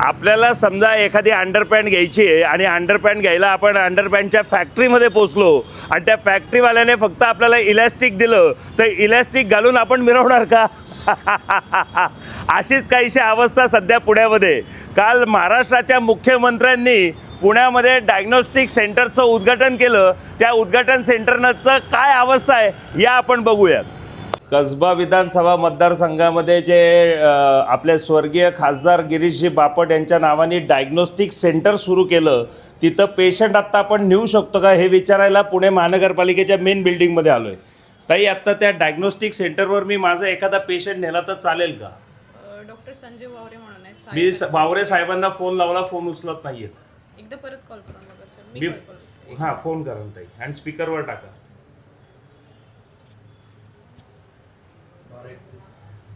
आपल्याला समजा एखादी अंडरपॅन्ट घ्यायची आहे आणि अंडरपॅन्ट घ्यायला आपण अंडरपॅन्टच्या फॅक्टरीमध्ये पोचलो आणि त्या फॅक्टरीवाल्याने फक्त आपल्याला इलॅस्टिक दिलं तर इलॅस्टिक घालून आपण मिरवणार का? अशीच काहीशी अवस्था सध्या पुण्यामध्ये. काल महाराष्ट्राच्या मुख्यमंत्र्यांनी पुण्यामध्ये डायग्नोस्टिक सेंटरचं उद्घाटन केलं. त्या उद्घाटन सेंटरचं काय अवस्था आहे या आपण बघूयात. कसबा विधानसभा मतदारसंघामध्ये जे आपले स्वर्गीय खासदार गिरीशजी बापट यांच्या नावाने डायग्नोस्टिक सेंटर सुरू केलं, तिथं पेशंट आत्ता आपण नेऊ शकतो का हे विचारायला पुणे महानगरपालिकेच्या मेन बिल्डिंगमध्ये आलो आहे. ताई, आत्ता त्या डायग्नोस्टिक सेंटरवर मी माझा एखादा पेशंट नेला तर चालेल का? डॉक्टर संजय वावरे म्हणून आहेत. मी वावरे साहेबांना फोन लावला, फोन उचलत नाही आहेत. एकदा परत कॉल करून बघा सर. मी हां, फोन करा ताई आणि स्पीकरवर टाका.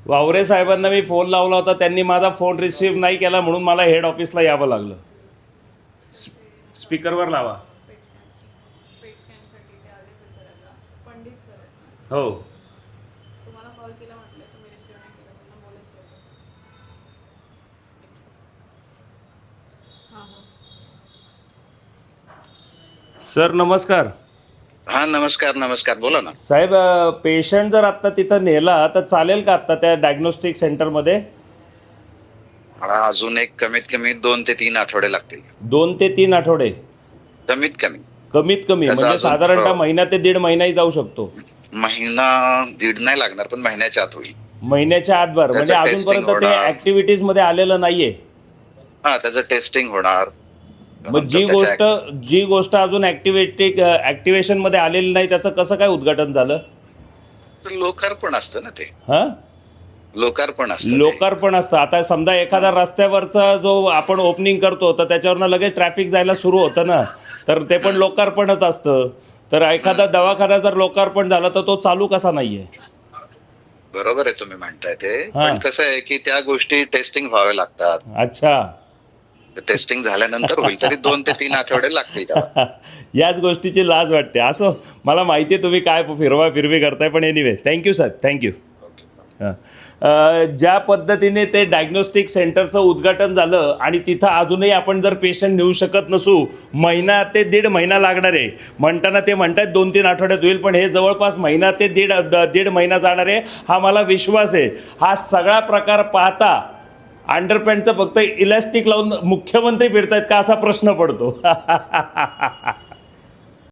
वावरे साहेबांना मी फोन लावला होता, त्यांनी माझा फोन रिसीव्ह नाही केला म्हणून मला हेड ऑफिसला यावं लागलं. स्पीकरवर लावा. पेट स्कॅनसाठी ते आले विचारायला. पंडित सर आहेत. हो, तुम्हाला कॉल केला म्हटलं, तुम्ही रिसीव्ह नाही केला. त्यांना बोलायचं होतं. हां सर नमस्कार. हा नमस्कार बोला ना साहेब, पेशंट जर आत्ता तिथं नेला तर चालेल का आत्ता त्या डायग्नोस्टिक सेंटरमध्ये? अजून एक कमीत कमी 2 ते 3 आठवडे लागतील. 2 ते 3 आठवडे कमीत कमी म्हणजे अजून, साधारणतः महिना ते दीड महिनाही जाऊ शकतो. महिना दीड नाही लागणार, पण महिन्याच्या आत होईल. महिन्याच्या आत भर म्हणजे त्याचं अजूनपर्यंत testing ते होणार. ऍक्टिव्हिटीज मध्ये आलेलं नाहीये. हा, त्याचं टेस्टिंग होणार. मग जी गोष्ट अजून ऍक्टिव्हेशन मध्ये आलेली नाही त्याचं कसं काय उद्घाटन झालं? लोकार्पण असतं ना ते. हा, लोकार्पण असतं. लोकार्पण असतं. आता समजा एखादा रस्त्यावरचा जो आपण ओपनिंग करतो तर त्याच्यावरनं लगेच ट्रॅफिक जायला सुरू होतं ना, तर ते पण लोकार्पणच असतं. तर एखादा दवाखाना जर लोकार्पण झाला तर तो चालू कसा नाहीये? बरोबर आहे तुम्ही म्हणताय ते, पण कसं आहे की त्या गोष्टी टेस्टिंग व्हाव्या लागतात. अच्छा, टेस्टिंग झाल्यानंतर होईल, तरी 2 ते 3 आठवडे लागतील त्याला. याच गोष्टीची लाज वाटते. असं मला माहिती आहे तुम्ही काय फिरवी करताय, पण एनिवे थँक्यू सर, थँक्यू. ज्या पद्धतीने ते डायग्नोस्टिक सेंटरचं उद्घाटन झालं आणि तिथं अजूनही आपण जर पेशंट नेऊ शकत नसू, महिना ते दीड महिना लागणार आहे म्हणताना ते म्हणतात 2-3 आठवड्यात होईल, पण हे जवळपास महिना ते दीड महिना जाणार आहे हा मला विश्वास आहे. हा सगळा प्रकार पाहता अंडरपॅन्टचं फक्त इलॅस्टिक लावून मुख्यमंत्री फिरतायत का असा प्रश्न पडतो.